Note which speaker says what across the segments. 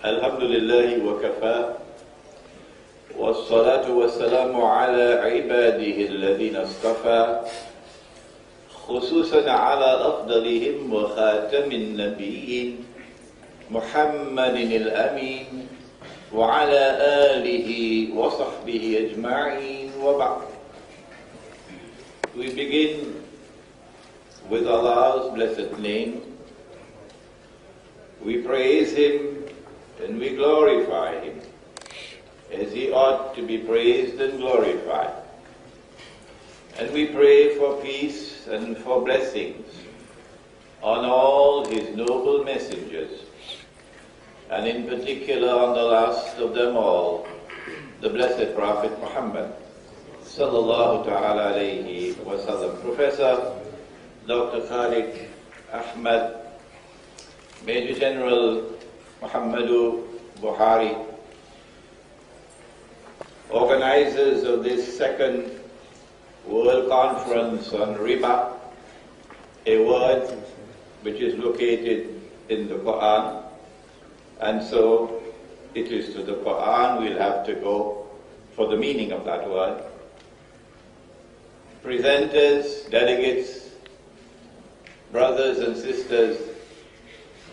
Speaker 1: الحمد لله وكفى والصلاة والسلام على عباده الذين اصطفى خصوصا على أفضلهم وخاتم النبيين محمد الأمين وعلى آله وصحبه أجمعين وبعد. We begin with Allah's blessed name. We praise Him and we glorify Him as He ought to be praised and glorified. And we pray for peace and for blessings on all His noble messengers, and in particular on the last of them all, the blessed Prophet Muhammad sallallahu ta'ala alayhi wa sallam. Professor Dr. Khalid Ahmad, Major General Muhammadu Buhari, organizers of this second World Conference on Riba, a word which is located in the Quran, and so it is to the Quran we'll have to go for the meaning of that word. Presenters, delegates, brothers and sisters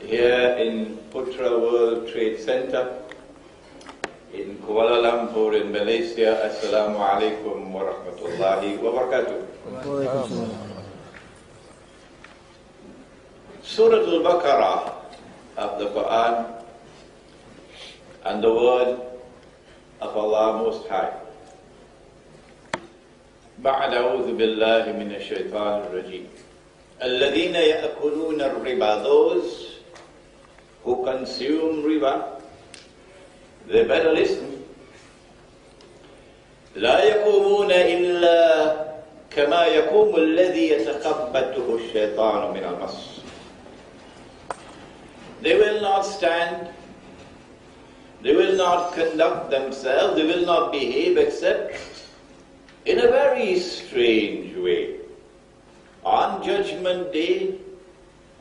Speaker 1: here in Putra World Trade Center in Kuala Lumpur in Malaysia, Assalamu alaikum wa rahmatullahi wa barakatuh. Surah Al-Baqarah of the Quran and the word of Allah Most High. بعد أعوذ بالله من الشيطان الرجيم الذين يأكلون الربا, those who consume riba, they better listen. لا يقومون إلا كما يقوم الذي يتخبطه الشيطان من المس. They will not stand, they will not conduct themselves, they will not behave except in a very strange way. On Judgment Day,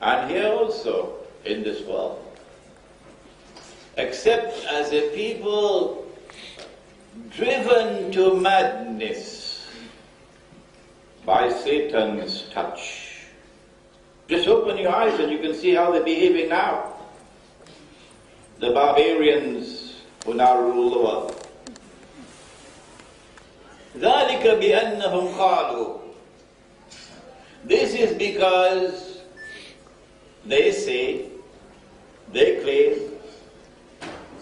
Speaker 1: and here also in this world. Except as a people driven to madness by Satan's touch. Just open your eyes and you can see how they're behaving now. The barbarians who now rule the world. ذَلِكَ بِأَنَّهُمْ قَالُوا. This is because they say, they claim,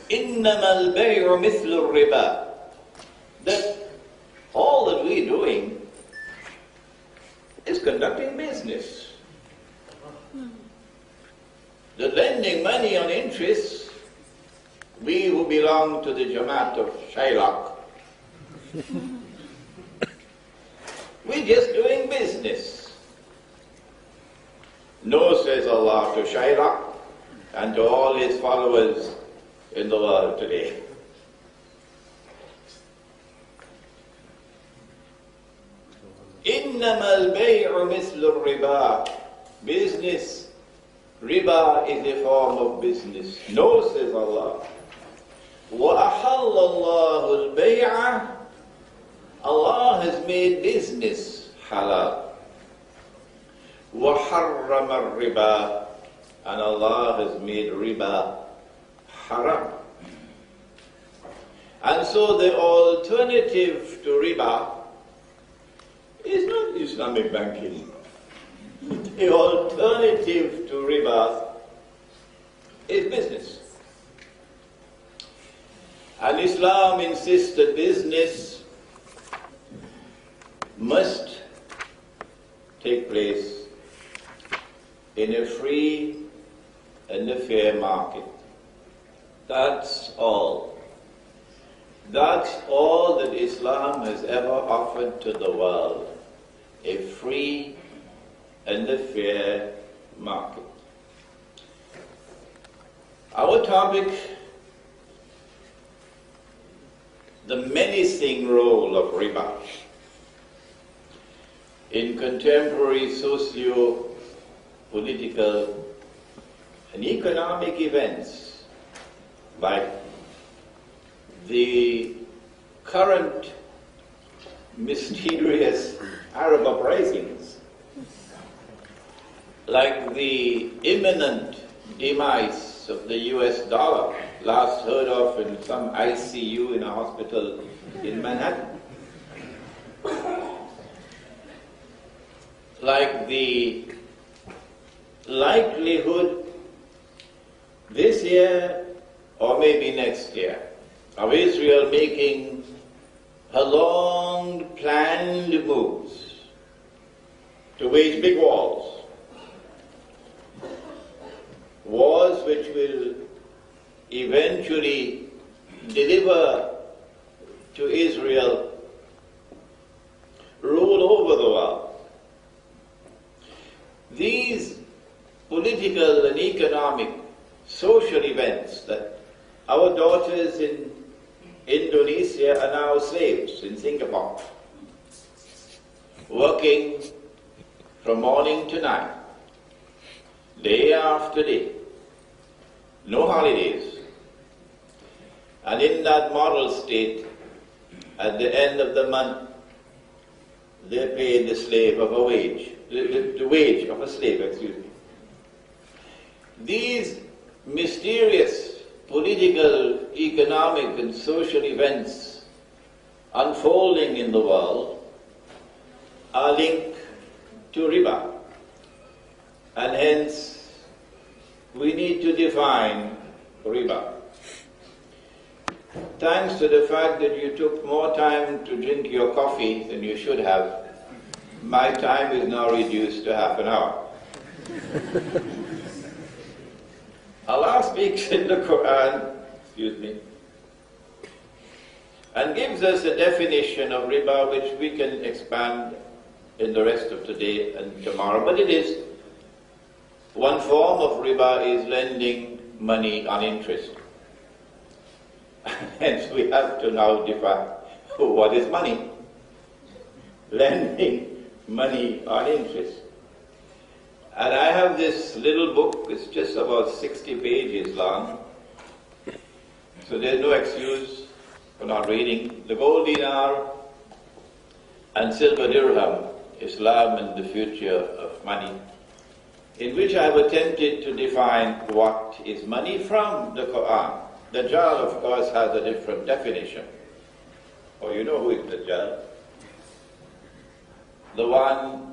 Speaker 1: إِنَّمَا الْبَيْعُ مِثْلُ الرِّبَا, that all that we're doing is conducting business. The lending money on interest, we who belong to the Jamaat of Sheikh, we're just doing business. No, says Allah to Sheikh and to all his followers in the world today. إِنَّمَا الْبَيْعُ مِثْلُ الرِّبَا. Business, riba is a form of business. No, says Allah. وَأَحَلَّ اللَّهُ الْبَيْعَ. Allah has made business halal. وَحَرَّمَ الرِّبَا. And Allah has made riba haram. And so the alternative to riba Islamic banking. The alternative to riba is business. And Islam insists that business must take place in a free and a fair market. That's all. That's all that Islam has ever offered to the world, a free and a fair market. Our topic, the menacing role of riba in contemporary socio-political and economic events like the current mysterious Arab uprisings, like the imminent demise of the US dollar, last heard of in some ICU in a hospital in Manhattan, like the likelihood this year or maybe next year of Israel making her long-planned moves to wage big wars which will eventually deliver to Israel rule over the world. These political and economic, social events that our daughters in Indonesia are now slaves in Singapore, working from morning to night, day after day, no holidays. And in that model state, at the end of the month, they pay the slave of a wage, the wage of a slave, excuse me. These mysterious political, economic, and social events unfolding in the world are linked to riba. And hence, we need to define riba. Thanks to the fact that you took more time to drink your coffee than you should have, my time is now reduced to half an hour. Allah speaks in the Quran, and gives us a definition of riba which we can expand in the rest of today and tomorrow. But it is, one form of riba is lending money on interest. Hence we have to now define what is money. Lending money on interest. And I have this little book, it's just about 60 pages long, so there's no excuse for not reading. The Gold Dinar and Silver Dirham, Islam and the Future of Money, in which I have attempted to define what is money from the Quran. The Dajjal, of course, has a different definition. Oh, you know who is the Dajjal? The one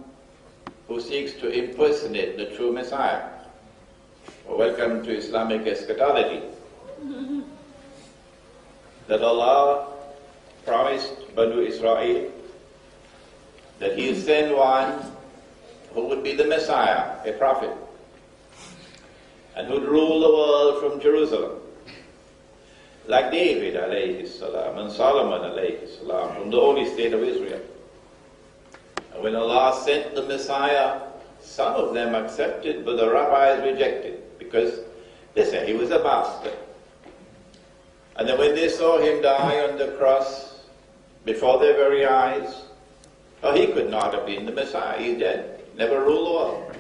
Speaker 1: who seeks to impersonate the true Messiah. Welcome to Islamic eschatology. That Allah promised Banu Israel that He'll send one who would be the Messiah, a prophet, and who'd rule the world from Jerusalem, like David alayhi salam and Solomon alayhi salam, from the holy state of Israel. And when Allah sent the Messiah, some of them accepted, but the rabbis rejected, because they said he was a bastard. And then when they saw him die on the cross before their very eyes, oh, he could not have been the Messiah, he's dead, never ruled the world.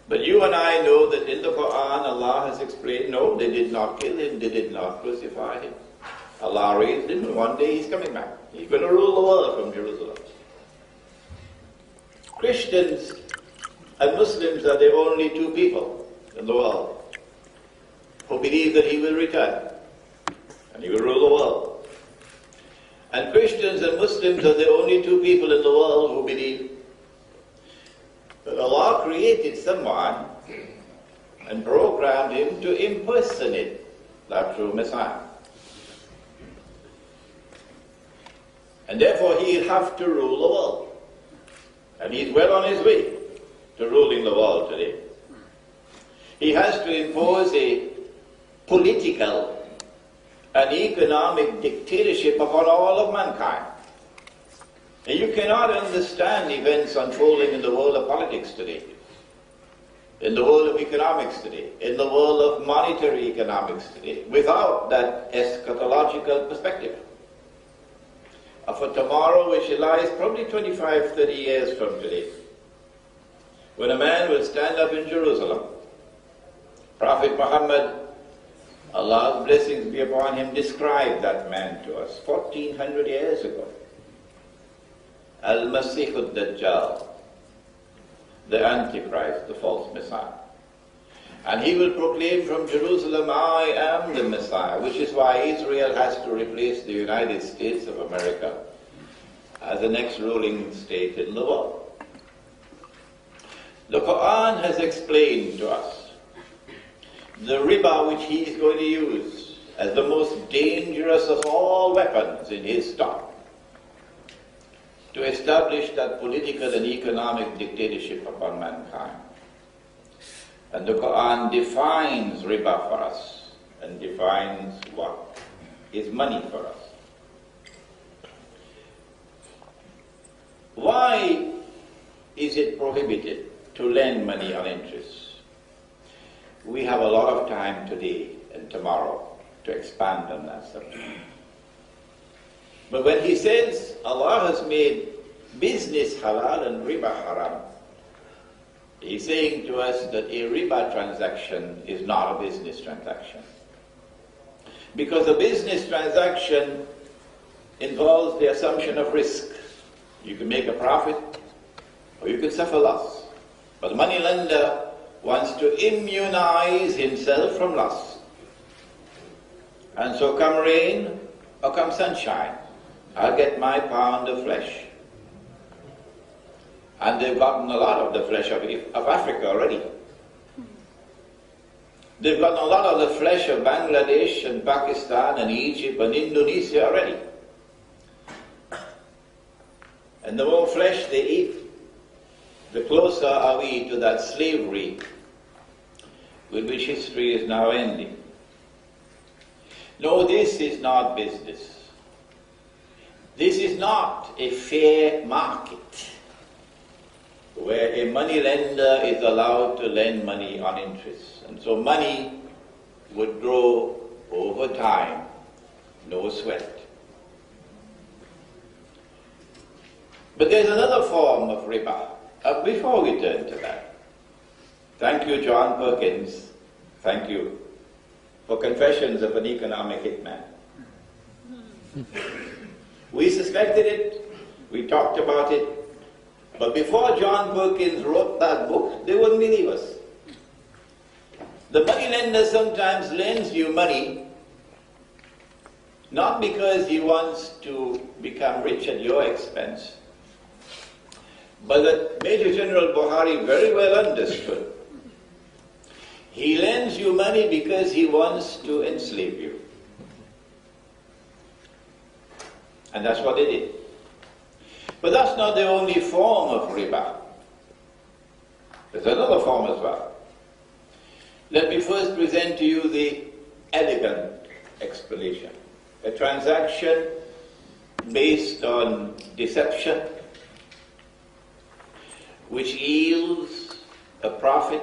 Speaker 1: But you and I know that in the Quran Allah has explained, no, they did not kill him, they did not crucify him. Allah raised him, and one day he's coming back. He's going to rule the world from Jerusalem. Christians and Muslims are the only two people in the world who believe that he will return and he will rule the world. And Christians and Muslims are the only two people in the world who believe that Allah created someone and programmed him to impersonate that true Messiah. And therefore he'll have to rule the world. And he's well on his way to ruling the world today. He has to impose a political and economic dictatorship upon all of mankind. And you cannot understand events unfolding in the world of politics today, in the world of economics today, in the world of monetary economics today, without that eschatological perspective. For tomorrow, which lies probably 25, 30 years from today, when a man will stand up in Jerusalem, Prophet Muhammad, Allah's blessings be upon him, described that man to us 1400 years ago. Al-Masih al-Dajjal, the Antichrist, the false Messiah. And he will proclaim from Jerusalem, I am the Messiah, which is why Israel has to replace the United States of America as the next ruling state in the world. The Quran has explained to us the riba which he is going to use as the most dangerous of all weapons in his stock to establish that political and economic dictatorship upon mankind. And the Quran defines riba for us and defines what is money for us. Why is it prohibited to lend money on interest? We have a lot of time today and tomorrow to expand on that subject. But when he says Allah has made business halal and riba haram, he's saying to us that a riba transaction is not a business transaction. Because a business transaction involves the assumption of risk. You can make a profit or you can suffer loss. But the money lender wants to immunize himself from loss. And so come rain or come sunshine, I'll get my pound of flesh. And they've gotten a lot of the flesh of Africa already. They've gotten a lot of the flesh of Bangladesh and Pakistan and Egypt and Indonesia already. And the more flesh they eat, the closer are we to that slavery with which history is now ending. No, this is not business. This is not a fair market where a money lender is allowed to lend money on interest. And so money would grow over time, no sweat. But there's another form of riba. Before we turn to that, thank you, John Perkins, thank you for Confessions of an Economic Hitman. We suspected it, we talked about it, but before John Perkins wrote that book, they wouldn't believe us. The money lender sometimes lends you money not because he wants to become rich at your expense, but that Major General Buhari very well understood. He lends you money because he wants to enslave you. And that's what they did. But that's not the only form of riba. There's another form as well. Let me first present to you the elegant explanation. A transaction based on deception, which yields a profit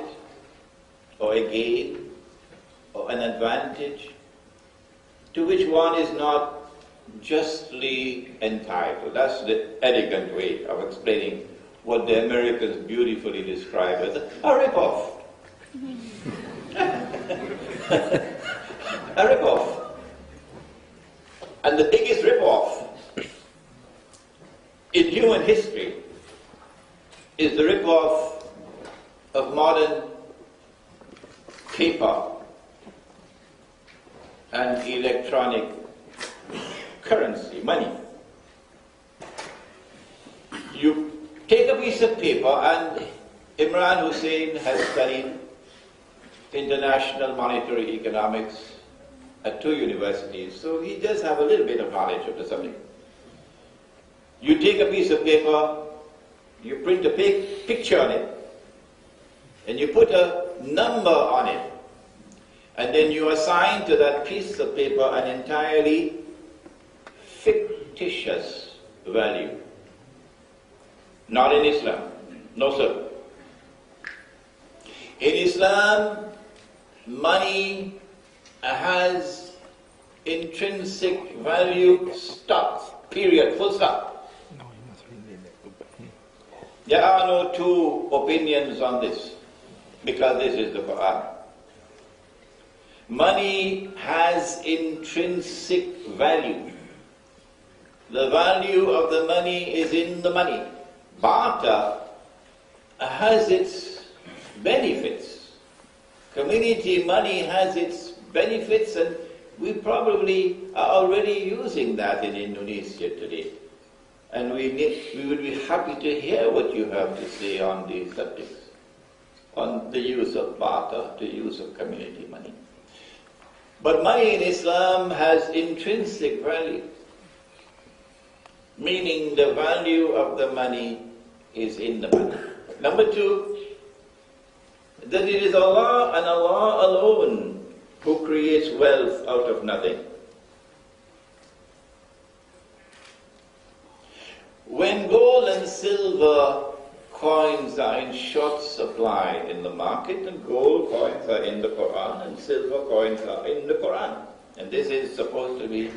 Speaker 1: or a gain or an advantage to which one is not justly entitled. That's the elegant way of explaining what the Americans beautifully describe as a rip-off. A rip-off. And the biggest rip-off in human history is the rip-off of modern paper and electronic currency, money. You take a piece of paper, and Imran Hosein has studied international monetary economics at 2 universities, so he does have a little bit of knowledge of the subject. You take a piece of paper, you print a picture on it, and you put a number on it, and then you assign to that piece of paper an entirely fictitious value. Not in Islam. No, sir. In Islam, money has intrinsic value, stop, period, full stop. There are no two opinions on this, because this is the Quran. Money has intrinsic value. The value of the money is in the money. Barter has its benefits. Community money has its benefits, and we probably are already using that in Indonesia today. And we would be happy to hear what you have to say on these subjects, on the use of barter, the use of community money. But money in Islam has intrinsic value, meaning the value of the money is in the money. Number two, that it is Allah and Allah alone who creates wealth out of nothing. When gold and silver coins are in short supply in the market, and gold coins are in the Quran and silver coins are in the Quran, and this is supposed to be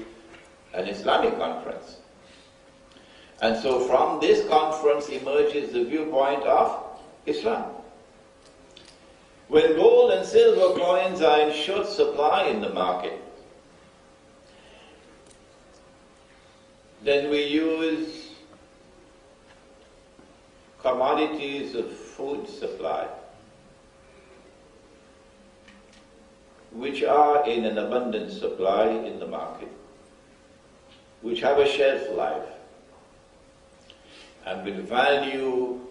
Speaker 1: an Islamic conference. And so from this conference emerges the viewpoint of Islam. When gold and silver coins are in short supply in the market, then we use commodities of food supply, which are in an abundant supply in the market, which have a shelf life, and with value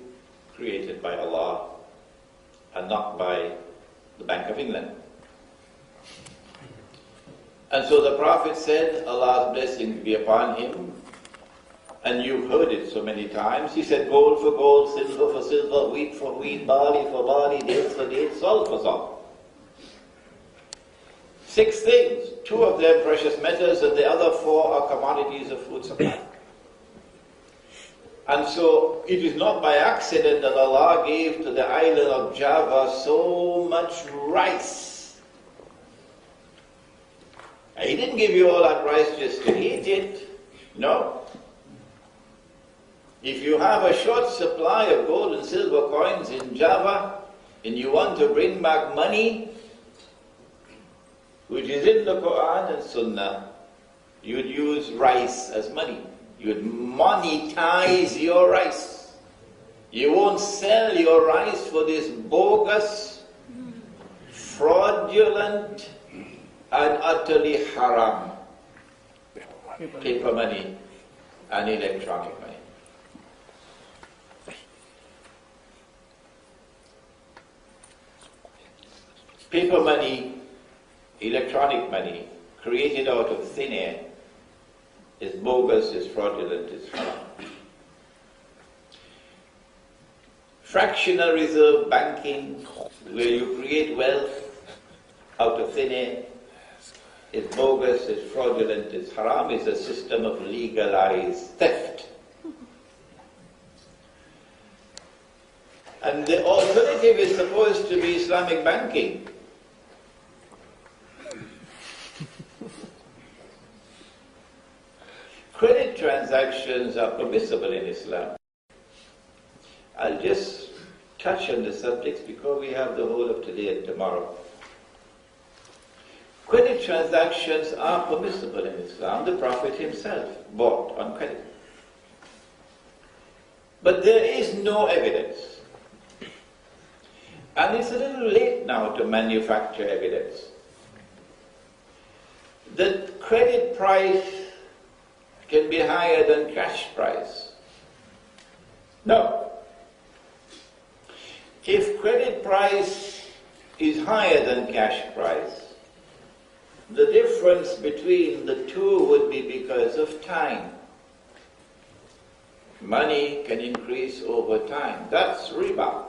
Speaker 1: created by Allah and not by the Bank of England. And so the Prophet said, Allah's blessing be upon him, and you've heard it so many times. He said, gold for gold, silver for silver, wheat for wheat, barley for barley, dates for dates, salt for salt. 6 things, 2 of them precious metals, and the other 4 are commodities of food supply. And so it is not by accident that Allah gave to the island of Java so much rice. He didn't give you all that rice just to eat it. No. If you have a short supply of gold and silver coins in Java, and you want to bring back money, which is in the Quran and Sunnah, you'd use rice as money. You'd monetize your rice. You won't sell your rice for this bogus, fraudulent, and utterly haram paper money and electronic money. Paper money, electronic money, created out of thin air, is bogus, is fraudulent, is haram. Fractional reserve banking, where you create wealth out of thin air, is bogus, is fraudulent, is haram, is a system of legalized theft. And the alternative is supposed to be Islamic banking. Credit transactions are permissible in Islam. I'll just touch on the subjects because we have the whole of today and tomorrow. Credit transactions are permissible in Islam. The Prophet himself bought on credit. But there is no evidence. And it's a little late now to manufacture evidence. The credit price can be higher than cash price. No. If credit price is higher than cash price, the difference between the two would be because of time. Money can increase over time. That's riba.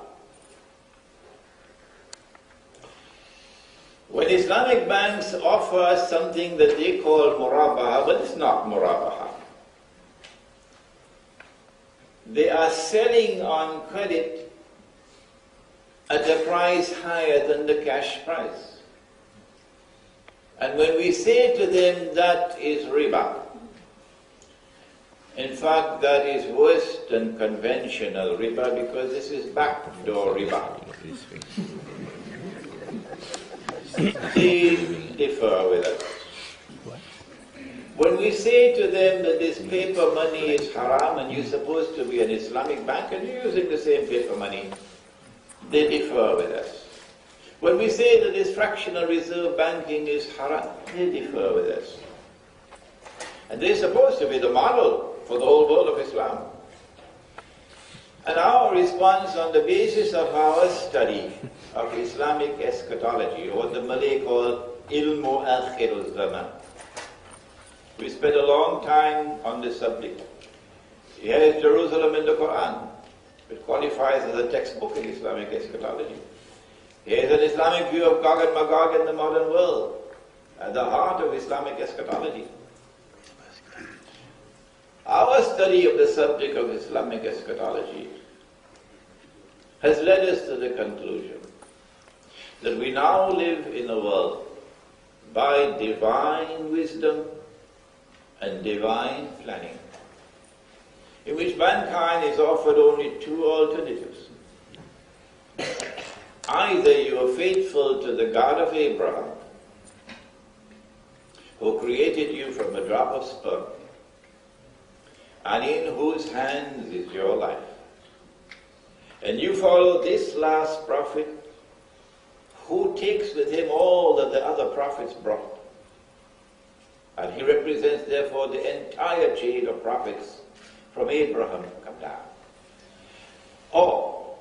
Speaker 1: When Islamic banks offer us something that they call murabaha, but it's not murabaha. They are selling on credit at a price higher than the cash price. And when we say to them that is riba, in fact that is worse than conventional riba because this is backdoor riba. They differ with us. When we say to them that this paper money is haram and you're supposed to be an Islamic bank and you're using the same paper money, they differ with us. When we say that this fractional reserve banking is haram, they differ with us. And they're supposed to be the model for the whole world of Islam. And our response on the basis of our study of Islamic eschatology, or what the Malay call ilmu akhir zaman. We spent a long time on this subject. Here is Jerusalem in the Quran. It qualifies as a textbook in Islamic eschatology. Here is an Islamic view of Gog and Magog in the modern world, at the heart of Islamic eschatology. Our study of the subject of Islamic eschatology has led us to the conclusion that we now live in a world by divine wisdom and divine planning, in which mankind is offered only two alternatives. Either you are faithful to the God of Abraham, who created you from a drop of sperm, and in whose hands is your life, and you follow this last prophet, who takes with him all that the other prophets brought. And he represents, therefore, the entire chain of prophets from Abraham come down. Or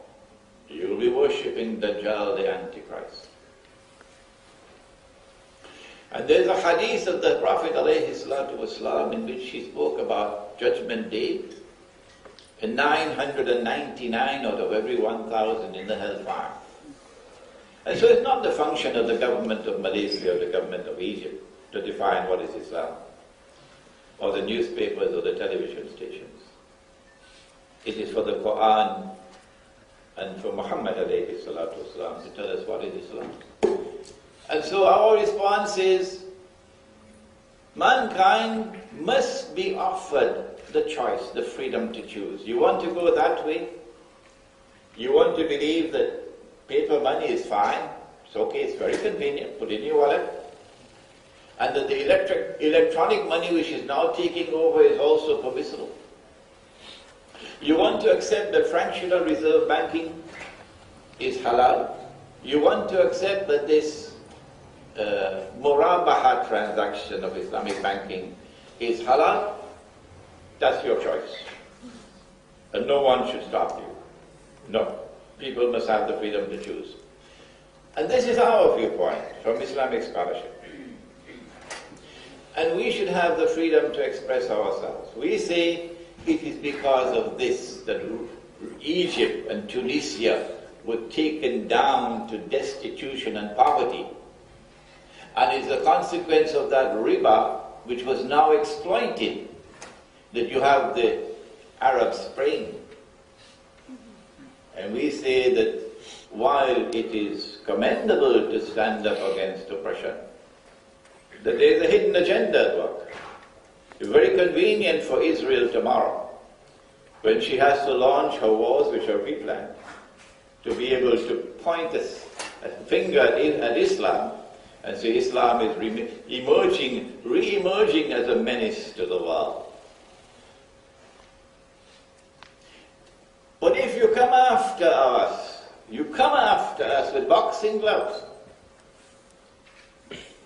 Speaker 1: you will be worshipping Dajjal, the Antichrist. And there's a hadith of the Prophet ﷺ in which he spoke about Judgment Day, and 999 out of every 1,000 in the hellfire. And so it's not the function of the government of Malaysia or the government of Egypt to define what is Islam, or the newspapers or the television stations. It is for the Quran and for Muhammad ﷺ to tell us what is Islam. And so our response is, mankind must be offered the choice, the freedom to choose. You want to go that way? You want to believe that paper money is fine? It's okay, it's very convenient, put it in your wallet. And that the electronic money which is now taking over is also permissible. You want to accept that fractional reserve banking is halal. You want to accept that this murabaha transaction of Islamic banking is halal. That's your choice. And no one should stop you. No. People must have the freedom to choose. And this is our viewpoint from Islamic scholarship. And we should have the freedom to express ourselves. We say it is because of this that Egypt and Tunisia were taken down to destitution and poverty. And it's a consequence of that riba, which was now exploited, that you have the Arab Spring. And we say that while it is commendable to stand up against oppression, that there is a hidden agenda at work. It's very convenient for Israel tomorrow, when she has to launch her wars which are pre-planned, to be able to point a finger at Islam and say Islam is re-emerging as a menace to the world. But if you come after us with boxing gloves,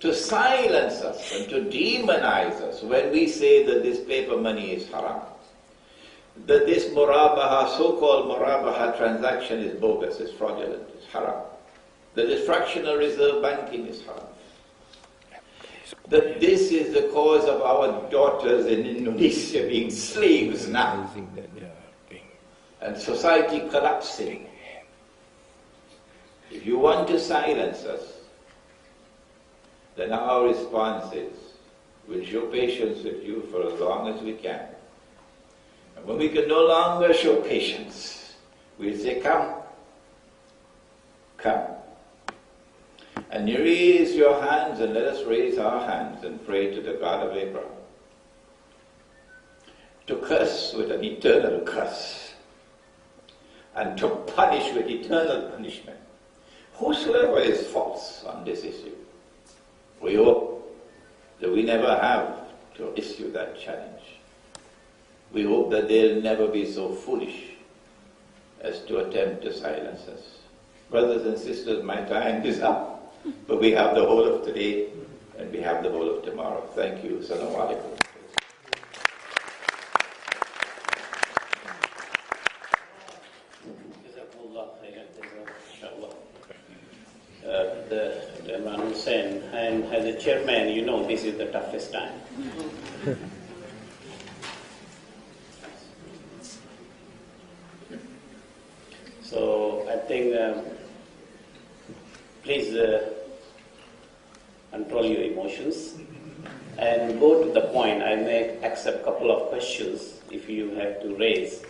Speaker 1: to silence us and to demonize us when we say that this paper money is haram, that this murabaha, so-called murabaha transaction is bogus, is fraudulent, is haram. That this fractional reserve banking is haram. That this is the cause of our daughters in Indonesia being slaves now. And society collapsing. If you want to silence us, then our response is, we'll show patience with you for as long as we can. And when we can no longer show patience, we'll say, come, come. And you raise your hands, and let us raise our hands and pray to the God of Abraham to curse with an eternal curse and to punish with eternal punishment whosoever is false on this issue. We hope that we never have to issue that challenge. We hope that they'll never be so foolish as to attempt to silence us. Brothers and sisters, my time is up, but we have the whole of today and we have the whole of tomorrow. Thank you. Assalamu alaikum.
Speaker 2: The Imran Hosein, and as a chairman, you know this is the toughest time. So I think please control your emotions and go to the point. I may accept a couple of questions if you have to raise,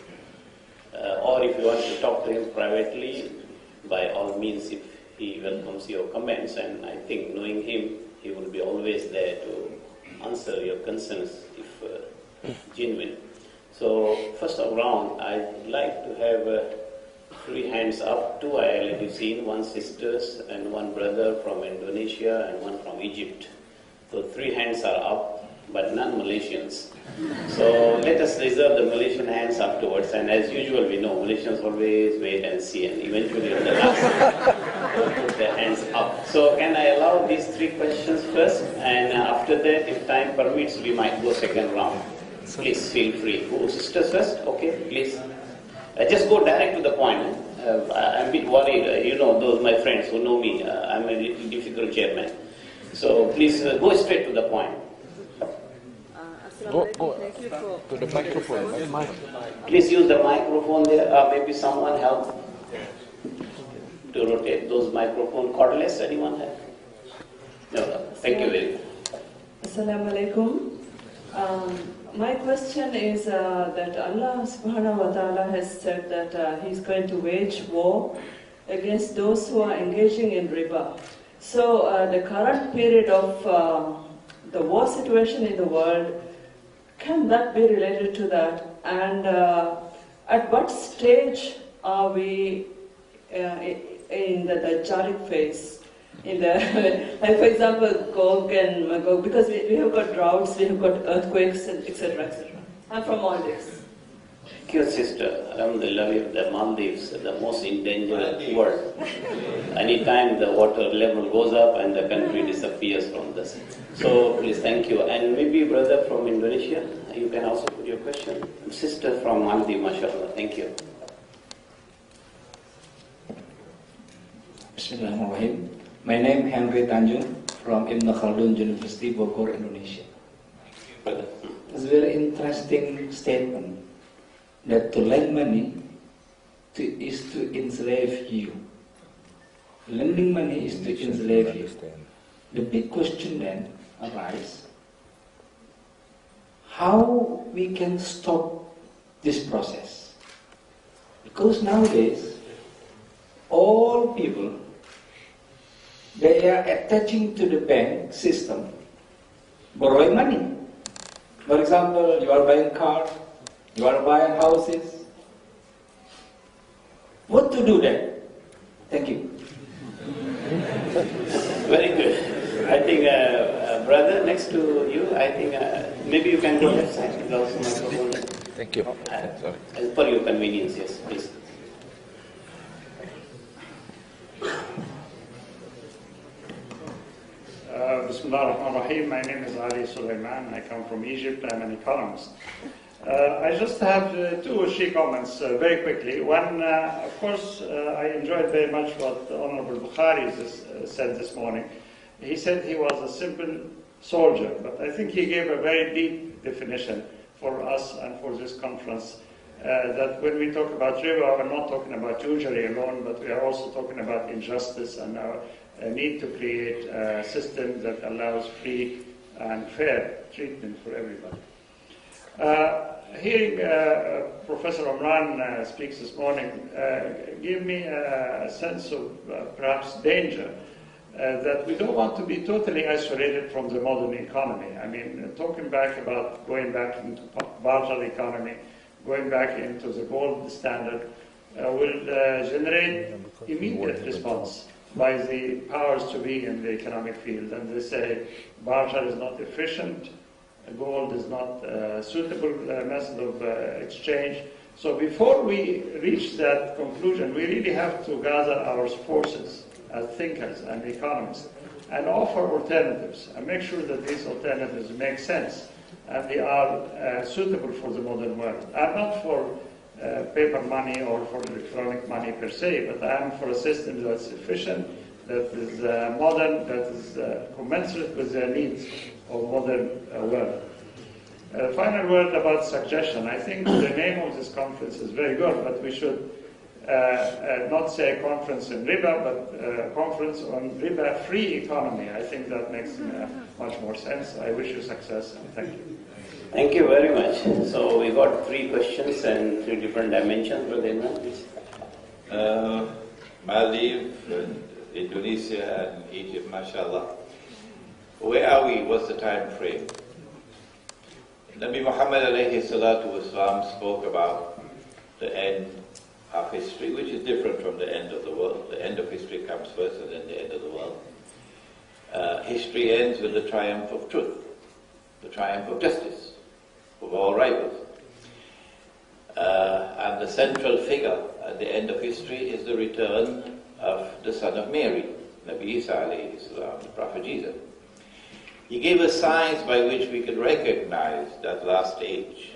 Speaker 2: or if you want to talk to him privately, by all means, if he welcomes your comments, and I think knowing him, he will be always there to answer your concerns if genuine. So first of all, I'd like to have 3 hands up. 2 I already seen, 1 sisters and 1 brother from Indonesia and 1 from Egypt. So 3 hands are up, but none Malaysians. So let us reserve the Malaysian hands afterwards, and as usual we know Malaysians always wait and see, and eventually on the last put their hands up. So can I allow these 3 questions first, and after that, if time permits, we might go second round. Please feel free. Who, sisters first? Okay, please. Just go direct to the point. I'm a bit worried, you know, those my friends who know me, I'm a little difficult chairman. So please go straight to the point.
Speaker 3: Go to the microphone.
Speaker 2: Please use the microphone there. Maybe someone help to rotate those microphone cordless. Anyone have? No. Thank you very much.
Speaker 3: Assalamu alaikum. My question is that Allah subhanahu wa ta'ala has said that He's going to wage war against those who are engaging in riba. So the current period of the war situation in the world, can that be related to that? And at what stage are we in the Dajjalic phase? In the, like for example, Gog and Magog, because we have got droughts, we have got earthquakes, etc., etc. I'm from Maldives.
Speaker 2: Thank you, sister. Alhamdulillah, the Maldives, the most endangered world. Anytime the water level goes up and the country disappears from this. So please, thank you. And maybe brother from Indonesia, you can also put your question. Sister from Maldives, mashallah. Thank you.
Speaker 4: Bismillahirrahmanirrahim. My name is Henry Tanjung from Ibn Khaldun University, Bogor, Indonesia. It's a very interesting statement that to lend money is to enslave you. Lending money is to enslave you. The big question then arises, how we can stop this process? Because nowadays, all people, they are attaching to the bank system, borrowing money. For example, you are buying cars, you are buying houses. What to do then? Thank you.
Speaker 2: Very good. I think, brother, next to you, I think maybe you can go left side.
Speaker 3: Thank you.
Speaker 2: As per your convenience, yes, please.
Speaker 5: Bismillah ar-Rahman ar-Rahim. My name is Ali Sulaiman. I come from Egypt. I'm an economist. I just have two Sheikh comments very quickly. One, of course, I enjoyed very much what Honorable Bukhari said this morning. He said he was a simple soldier, but I think he gave a very deep definition for us and for this conference, that when we talk about riba, we're not talking about usury alone, but we are also talking about injustice and our need to create a system that allows free and fair treatment for everybody. Hearing Professor Imran speaks this morning gave me a sense of perhaps danger that we don't want to be totally isolated from the modern economy. I mean, talking back about going back into barter economy, going back into the gold standard will generate immediate response by the powers to be in the economic field. And they say barter is not efficient, gold is not a suitable method of exchange. So before we reach that conclusion, we really have to gather our forces as thinkers and economists and offer alternatives and make sure that these alternatives make sense and they are suitable for the modern world. I'm not for paper money or for electronic money per se, but I'm for a system that's efficient, that is modern, that is commensurate with the needs of modern world. Final word about suggestion. I think the name of this conference is very good, but we should not say a conference in Riba, but a conference on Riba-free economy. I think that makes much more sense. I wish you success and thank you.
Speaker 2: Thank you very much. So we got 3 questions and 3 different dimensions, Brother Imran, please.
Speaker 1: Maldives, Indonesia and Egypt, mashallah. Where are we? What's the time frame? Nabi Muhammad alayhi salatu wasalam spoke about the end of history, which is different from the end of the world. The end of history comes first and then the end of the world. History ends with the triumph of truth, the triumph of justice, of all rivals. And the central figure at the end of history is the return of the son of Mary, Nabi Isa alayhi salam, the Prophet Jesus. He gave us signs by which we could recognize that last age.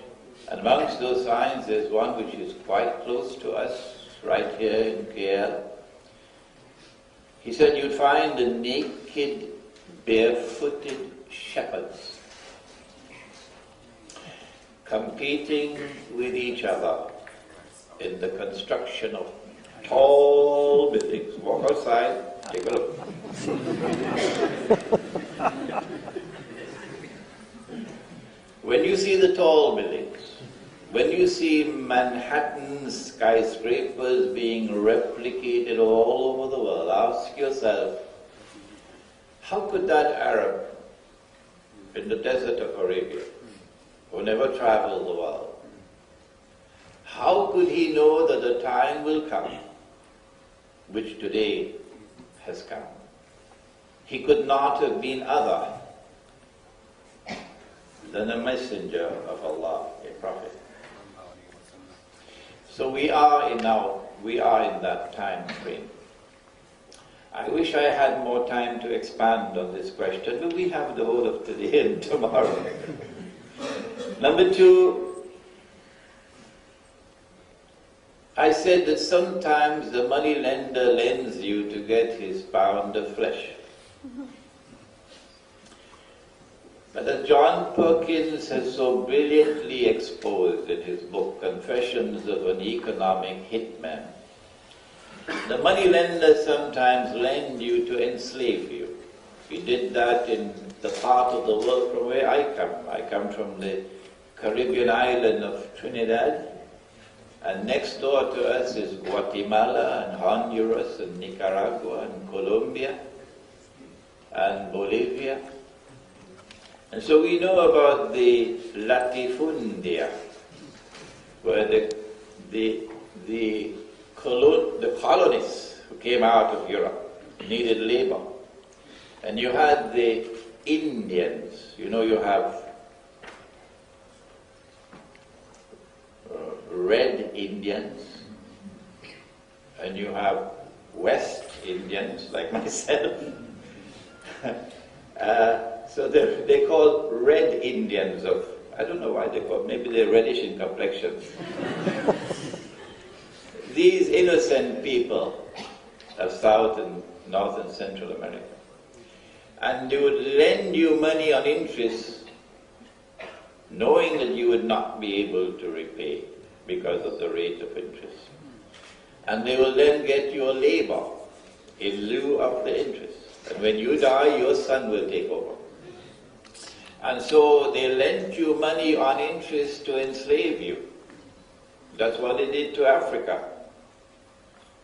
Speaker 1: And amongst those signs, there's one which is quite close to us, right here in KL. He said you'd find the naked, barefooted shepherds competing with each other in the construction of tall buildings. Walk outside, take a look. When you see the tall buildings, when you see Manhattan skyscrapers being replicated all over the world, ask yourself, how could that Arab in the desert of Arabia, who never traveled the world, how could he know that the time will come, which today has come? He could not have been other than a messenger of Allah, a prophet. So we are in that time frame. I wish I had more time to expand on this question, but we have the whole of today and tomorrow. Number 2, I said that sometimes the money lender lends you to get his pound of flesh. But as John Perkins has so brilliantly exposed in his book, Confessions of an Economic Hitman, the money lenders sometimes lend you to enslave you. We did that in the part of the world from where I come. I come from the Caribbean island of Trinidad, and next door to us is Guatemala and Honduras and Nicaragua and Colombia and Bolivia. And so we know about the latifundia, where the colonists who came out of Europe needed labor. And you had the Indians, you have Red Indians, and you have West Indians, like myself. So they call Red Indians of I don't know why they call it. Maybe they're reddish in complexion. These innocent people of South and North and Central America. And they would lend you money on interest, knowing that you would not be able to repay because of the rate of interest. And they will then get your labor in lieu of the interest. And when you die, your son will take over. And so they lent you money on interest to enslave you. That's what they did to Africa.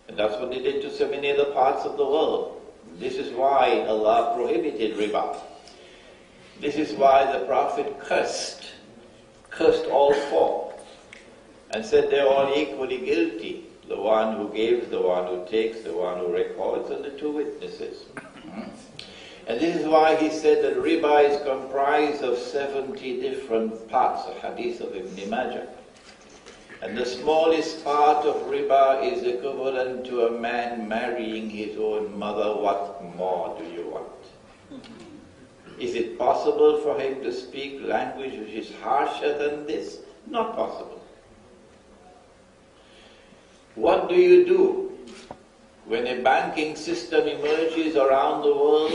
Speaker 1: And that's what they did to so many other parts of the world. This is why Allah prohibited riba. This is why the Prophet cursed all four, and said they're all equally guilty. The one who gives, the one who takes, the one who records, and the two witnesses. And this is why he said that riba is comprised of 70 different parts, a hadith of Ibn Majah. And the smallest part of riba is equivalent to a man marrying his own mother. What more do you want? Is it possible for him to speak language which is harsher than this? Not possible. What do you do when a banking system emerges around the world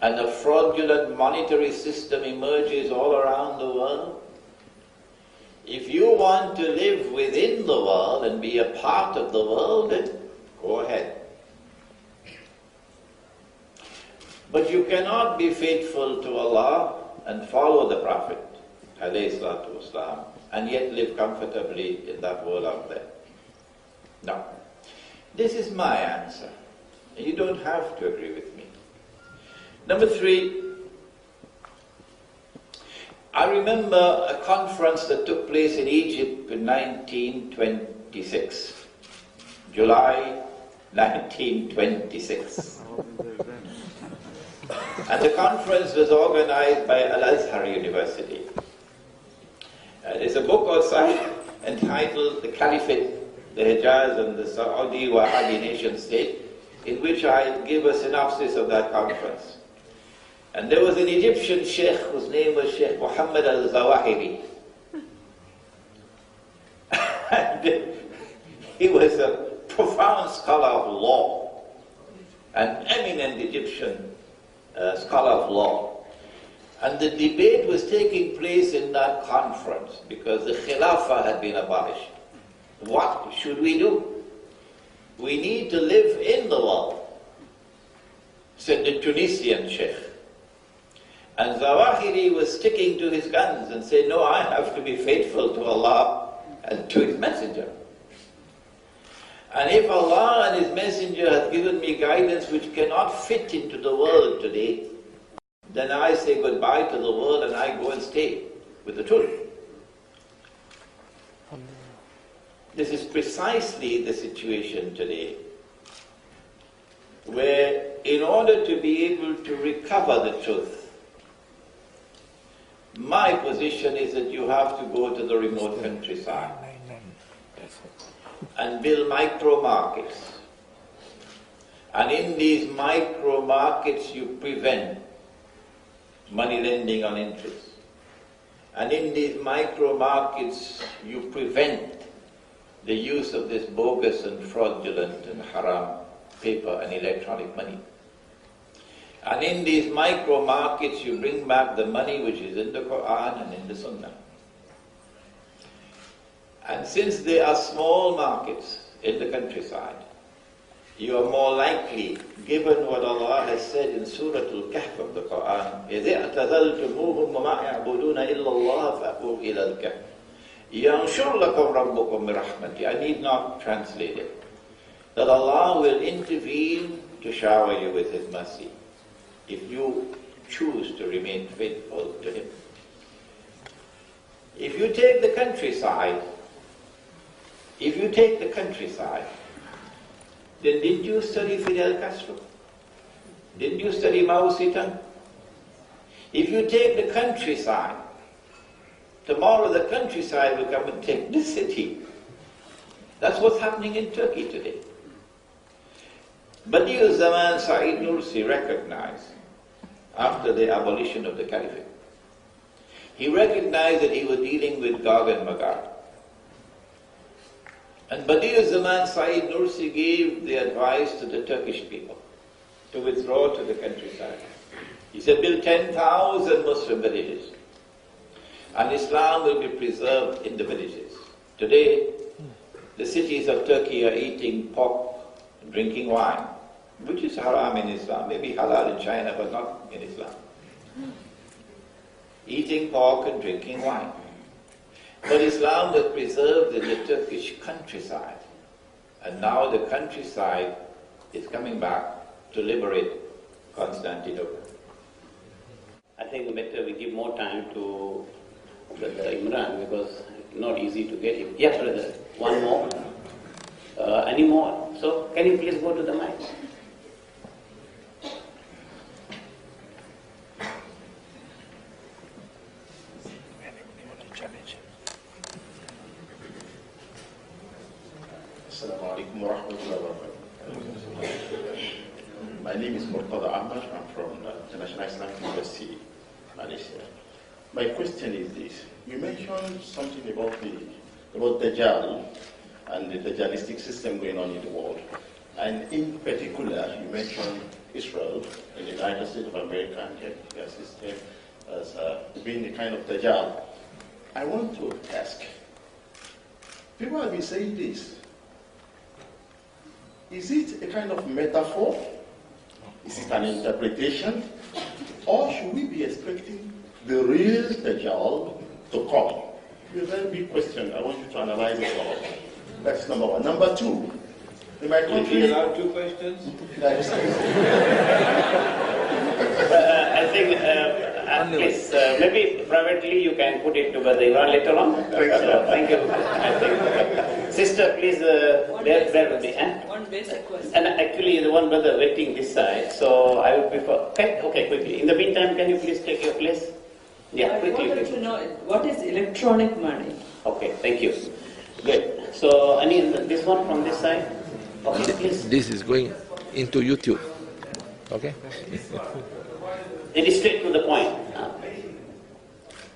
Speaker 1: and a fraudulent monetary system emerges all around the world? If you want to live within the world and be a part of the world, then go ahead. But you cannot be faithful to Allah and follow the Prophet ﷺ, and yet live comfortably in that world out there. No. This is my answer. You don't have to agree with me. Number 3, I remember a conference that took place in Egypt in 1926. July 1926. And the conference was organized by Al-Azhar University. There's a book outside entitled The Caliphate, the Hijaz and the Saudi Wahhabi nation state, in which I give a synopsis of that conference. And there was an Egyptian Sheikh whose name was Sheikh Muhammad al-Zawahiri. And he was a profound scholar of law, an eminent Egyptian scholar of law. And the debate was taking place in that conference because the Khilafah had been abolished. What should we do? We need to live in the world, said the Tunisian Sheikh. And Zawahiri was sticking to his guns and said, no, I have to be faithful to Allah and to His Messenger. And if Allah and His Messenger have given me guidance which cannot fit into the world today, then I say goodbye to the world and I go and stay with the truth. This is precisely the situation today, where in order to be able to recover the truth, my position is that you have to go to the remote countryside and build micro markets. And in these micro markets you prevent money lending on interest. And in these micro markets you prevent the use of this bogus and fraudulent and haram paper and electronic money. And in these micro markets you bring back the money which is in the Quran and in the Sunnah. And since they are small markets in the countryside, you are more likely, given what Allah has said in Surah Al-Kahf of the Quran, إِذِ اعْتَزَلْتُمُوهُمْ وَمَا يَعْبُدُونَ إِلَّا اللَّهَ فَأْوُوا إِلَى الْكَهْفِ يَنْشُرْ لَكُمْ رَبُّكُمْ بِرَحْمَتِهِ. I need not translate it. That Allah will intervene to shower you with His mercy if you choose to remain faithful to Him. If you take the countryside, then didn't you study Fidel Castro? Didn't you study Mao Zedong? If you take the countryside, tomorrow the countryside will come and take the city. That's what's happening in Turkey today. Badi'u Zaman Said Nursi recognized, after the abolition of the caliphate, He recognized that he was dealing with Gog and Magog. And Badi'uz-Zaman Sayyid Nursi gave the advice to the Turkish people to withdraw to the countryside. He said, build 10,000 Muslim villages, and Islam will be preserved in the villages. Today, the cities of Turkey are eating pork and drinking wine, which is haram in Islam, maybe halal in China, but not in Islam. Eating pork and drinking wine. But Islam was preserved in the Turkish countryside, and now the countryside is coming back to liberate Constantinople.
Speaker 2: I think better we give more time to Brother Imran because it's not easy to get him. Yes, brother. One more. Any more? So, can you please go to the mic?
Speaker 6: Assalamu alaikum wa rahmatullahi wa barakatuh. My name is Murtada Ahmad. I'm from International Islamic University, Malaysia. My question is this. You mentioned something about Dajjal and the Dajjalistic system going on in the world. And in particular, you mentioned Israel and the United States of America and their system as being the kind of Dajjal. I want to ask, people have been saying this. Is it a kind of metaphor? Is it an interpretation? Or should we be expecting the real Dajjal to come? It's a very big question. I want you to analyze it all. That's number one. Number two, in my country...
Speaker 1: Did you allow two questions?
Speaker 2: I think, please, maybe privately you can put it to Brother Imran later on. Thank you. I think. Sister, please, bear with me.
Speaker 3: One basic question.
Speaker 2: And actually, the one brother waiting this side, so I would prefer... Okay, quickly. In the meantime, can you please take your place? Yeah, quickly.
Speaker 3: I wanted to know, what is electronic money?
Speaker 2: Okay, thank you. Good. So, this one from this side? Okay, please.
Speaker 7: This is going into YouTube. Okay?
Speaker 2: It is straight to the point.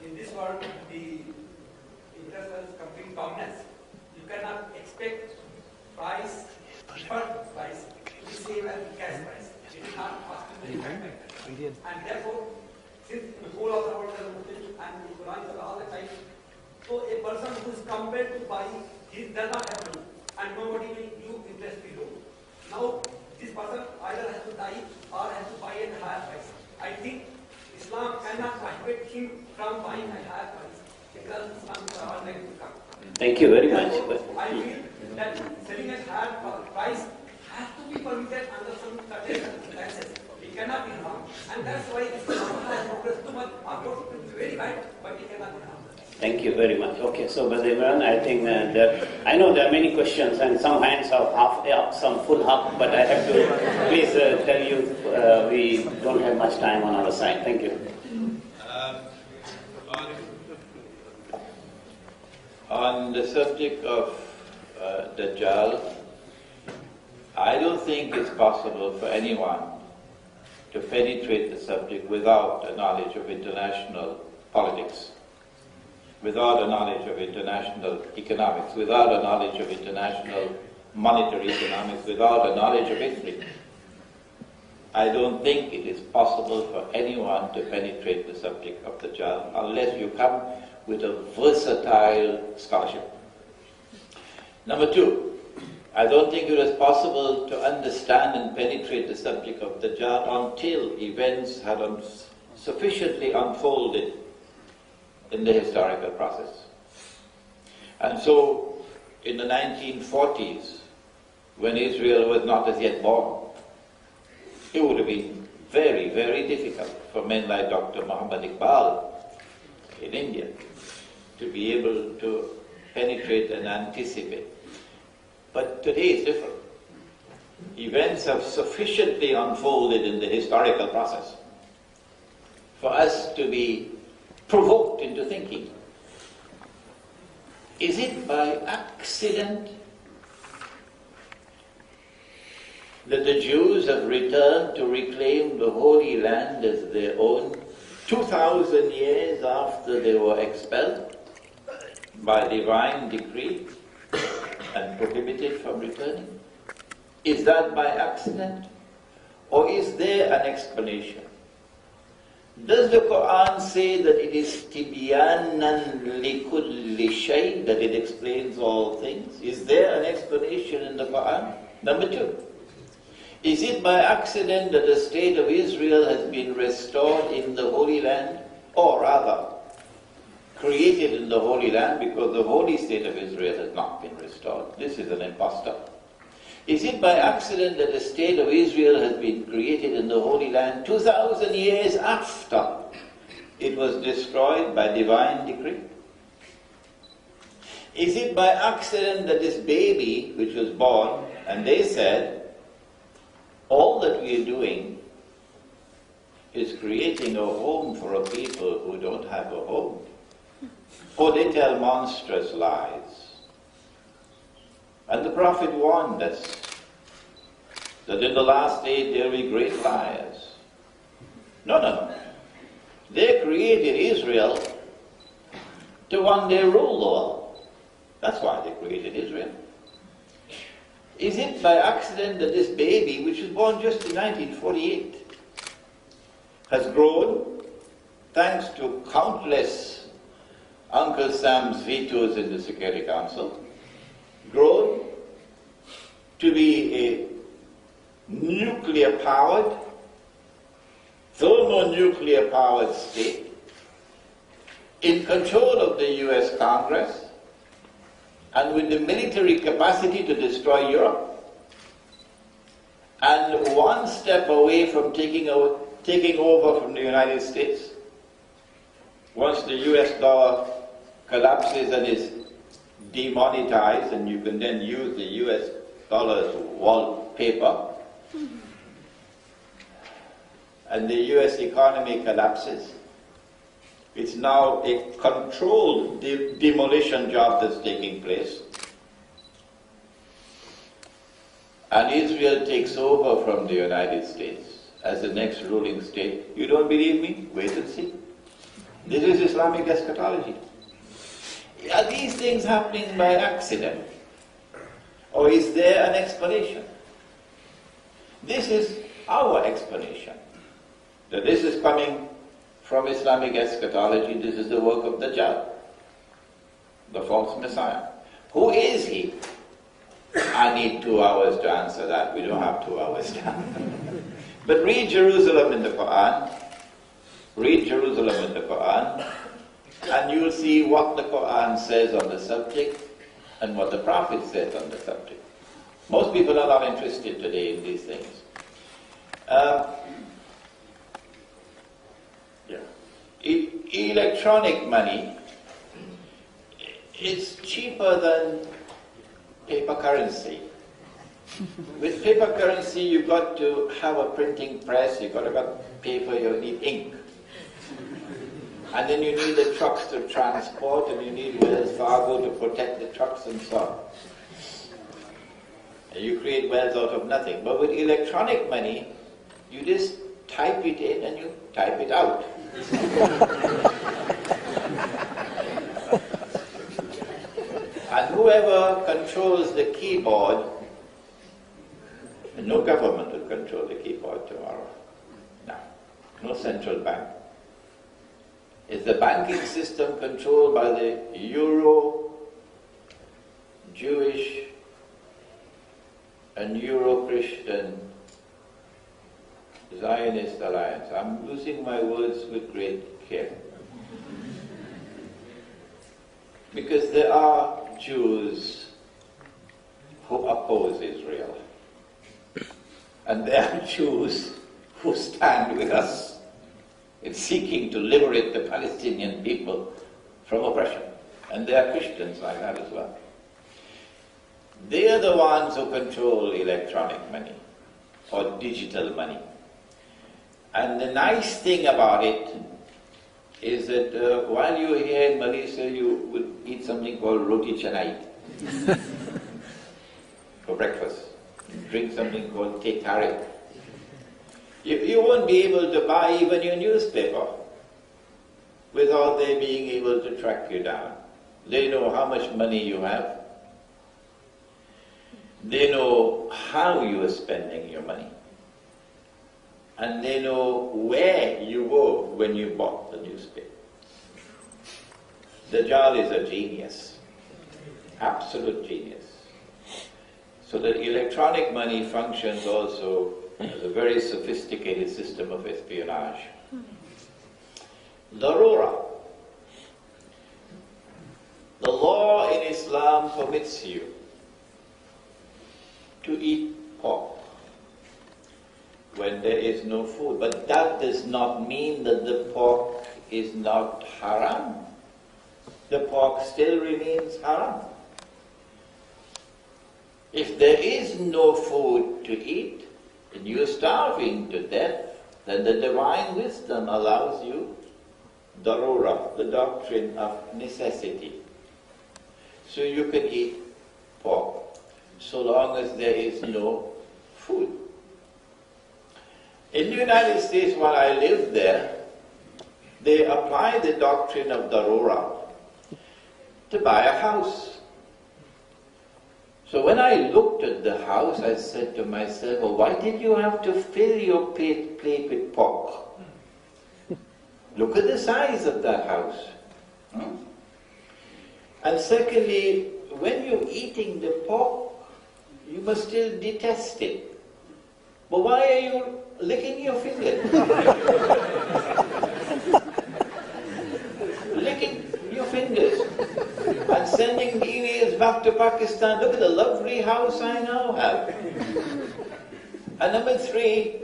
Speaker 8: In this world, the interest is complete dominance. You cannot expect price, deferred price, to be same as the cash price. It is not possible. And therefore, since the whole of the world is Muslim and the Quran is all the time, so a person who is compelled to buy, he does not have to, and nobody will give interest below. Now, this person either has to die or has to buy at a higher price. I think Islam cannot prohibit him from buying at a higher price because Islam is all like to come.
Speaker 2: Thank you very much.
Speaker 8: I feel that selling at higher price has to be permitted under some certain circumstances. It cannot be wrong. And that's why Islam has progressed too much. Of course, it is very bad, but it cannot be wrong.
Speaker 2: Thank you very much. Okay, so Brother Imran, I think that I know there are many questions and some hands are half up, some full up, but I have to please tell you we don't have much time on our side. Thank you.
Speaker 1: On the subject of Dajjal, I don't think it's possible for anyone to penetrate the subject without a knowledge of international politics, without a knowledge of international economics, without a knowledge of international monetary economics, without a knowledge of history. I don't think it is possible for anyone to penetrate the subject of Dajjal unless you come with a versatile scholarship. Number two, I don't think it is possible to understand and penetrate the subject of Dajjal until events had sufficiently unfolded in the historical process. And so, in the 1940s, when Israel was not as yet born, it would have been very, very difficult for men like Dr. Muhammad Iqbal in India to be able to penetrate and anticipate. But today is different. Events have sufficiently unfolded in the historical process for us to be provoked into thinking, is it by accident that the Jews have returned to reclaim the Holy Land as their own 2,000 years after they were expelled by divine decree and prohibited from returning? Is that by accident? Or is there an explanation? Does the Quran say that it is tibyanan likulli shay, that it explains all things? Is there an explanation in the Quran? Number two, is it by accident that the state of Israel has been restored in the Holy Land? Or rather, created in the Holy Land, because the holy state of Israel has not been restored? This is an impostor. Is it by accident that the state of Israel has been created in the Holy Land 2,000 years after it was destroyed by divine decree? Is it by accident that this baby which was born, and they said, all that we are doing is creating a home for a people who don't have a home? Or they tell monstrous lies. And the Prophet warned us that in the last days there will be great liars. No. They created Israel to one day rule the world. That's why they created Israel. Is it by accident that this baby, which was born just in 1948, has grown, thanks to countless Uncle Sam's vetoes in the Security Council, grown to be a nuclear-powered, thermonuclear-powered state in control of the US Congress and with the military capacity to destroy Europe, and one step away from taking over from the United States? Once the US dollar collapses and is demonetized, and you can then use the US dollar as wallpaper, and the US economy collapses, it's now a controlled demolition job that's taking place. And Israel takes over from the United States as the next ruling state. You don't believe me? Wait and see. This is Islamic eschatology. Are these things happening by accident? Or is there an explanation? This is our explanation. That this is coming from Islamic eschatology. This is the work of Dajjal, the false Messiah. Who is he? I need 2 hours to answer that. We don't have 2 hours to answer. But read Jerusalem in the Quran. Read Jerusalem in the Quran, and you'll see what the Quran says on the subject and what the Prophet says on the subject. Most people are not interested today in these things. Electronic money is cheaper than paper currency. With paper currency, you've got to have a printing press, you've got to have paper, you need ink. And then you need the trucks to transport, and you need Wells Fargo to protect the trucks and so on. And you create wealth out of nothing. But with electronic money, you just type it in and you type it out. And whoever controls the keyboard, no government will control the keyboard tomorrow. No central bank. Is the banking system controlled by the Euro-Jewish and Euro-Christian Zionist alliance? I'm using my words with great care. Because there are Jews who oppose Israel. And there are Jews who stand with us in seeking to liberate the Palestinian people from oppression. And there are Christians like that as well. They are the ones who control electronic money or digital money. And the nice thing about it is that while you're here in Malaysia, you will eat something called roti canai for breakfast. Drink something called teh tarik. You won't be able to buy even your newspaper without they being able to track you down. They know how much money you have. They know how you are spending your money. And they know where you were when you bought the newspaper. Dajjal is a genius, absolute genius. So the electronic money functions also as a very sophisticated system of espionage. Darura. The law in Islam permits you to eat pork when there is no food, but that does not mean that the pork is not haram. The pork still remains haram. If there is no food to eat and you are starving to death, then the divine wisdom allows you darura, the doctrine of necessity. So you can eat pork so long as there is no food. In the United States, while I lived there, they apply the doctrine of darura to buy a house. So when I looked at the house, I said to myself, well, why did you have to fill your plate with pork? Look at the size of that house. And secondly, when you're eating the pork, you must still detest it. But why are you licking your finger? Licking your fingers and sending emails back to Pakistan. Look at the lovely house I now have. And number three,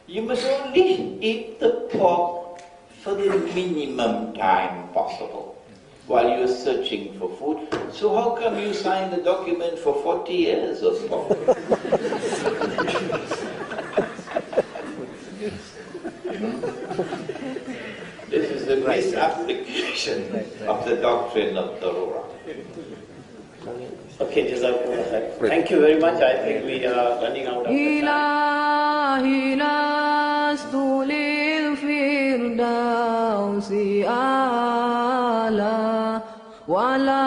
Speaker 1: you must only eat the pork for the minimum time possible while you're searching for food. So how come you signed the document for 40 years or so? This is the misapplication of the doctrine of Darura.
Speaker 2: Okay, Jazakumullah. Thank you very much. I think we are running out of the time.
Speaker 9: ولا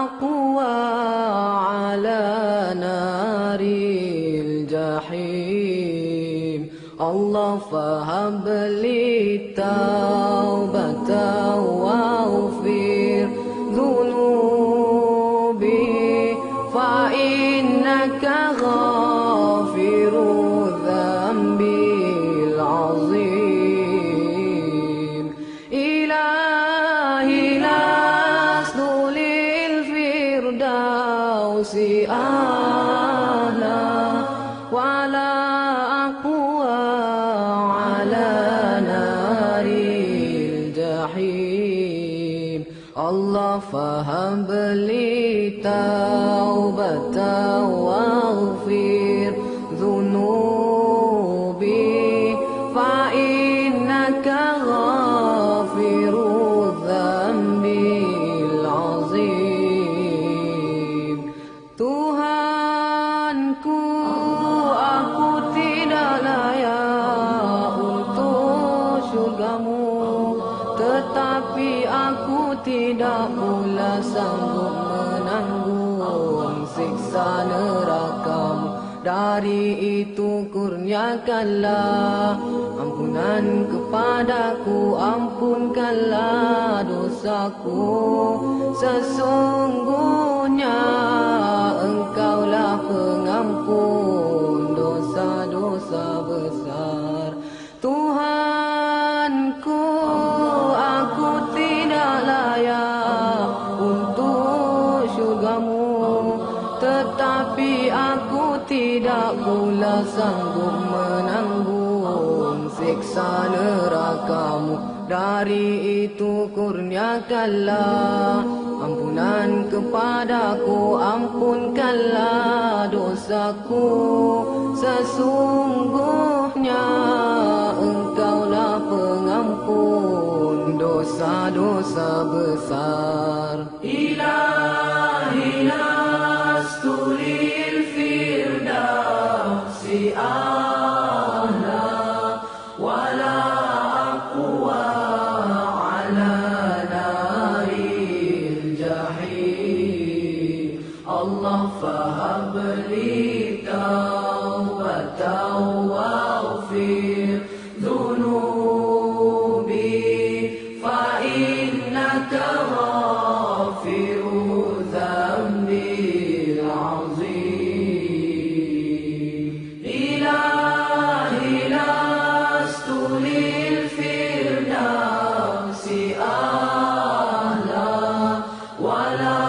Speaker 9: أقوى على نار الجحيم الله فهب لي توبة واغفر ذنوبي فإنك غافر الذنب العظيم إلهي أعلى ولا أقوى على نار الجحيم الله فهب لي توبة واغفر ذنوبي فإنك غافر الذنب العظيم Tuhanku, aku tidak layak untuk syurgamu, tetapi aku tidak pula sanggup menanggung siksa nerakamu. Dari itu kurniakanlah ampunan kepadaku, ampunkanlah dosaku. Sesungguhnya Engkaulah pengampun dosa-dosa besar. Tuhanku, aku tidak layak untuk syurgamu, tetapi aku tidak pula sanggup menanggung siksa nerakamu. Dari itu kurniakanlah ampunan kepadaku, ampunkanlah dosaku. Sesungguhnya Engkaulah pengampun dosa-dosa besar. Ilahi lastu lil firdausi a'la wala aqwa Allah fahab li tawbatan waghfir dhunubi fa innaka ghafiru dhanbil azim. Ilahi lastu lil firdausi ahla wala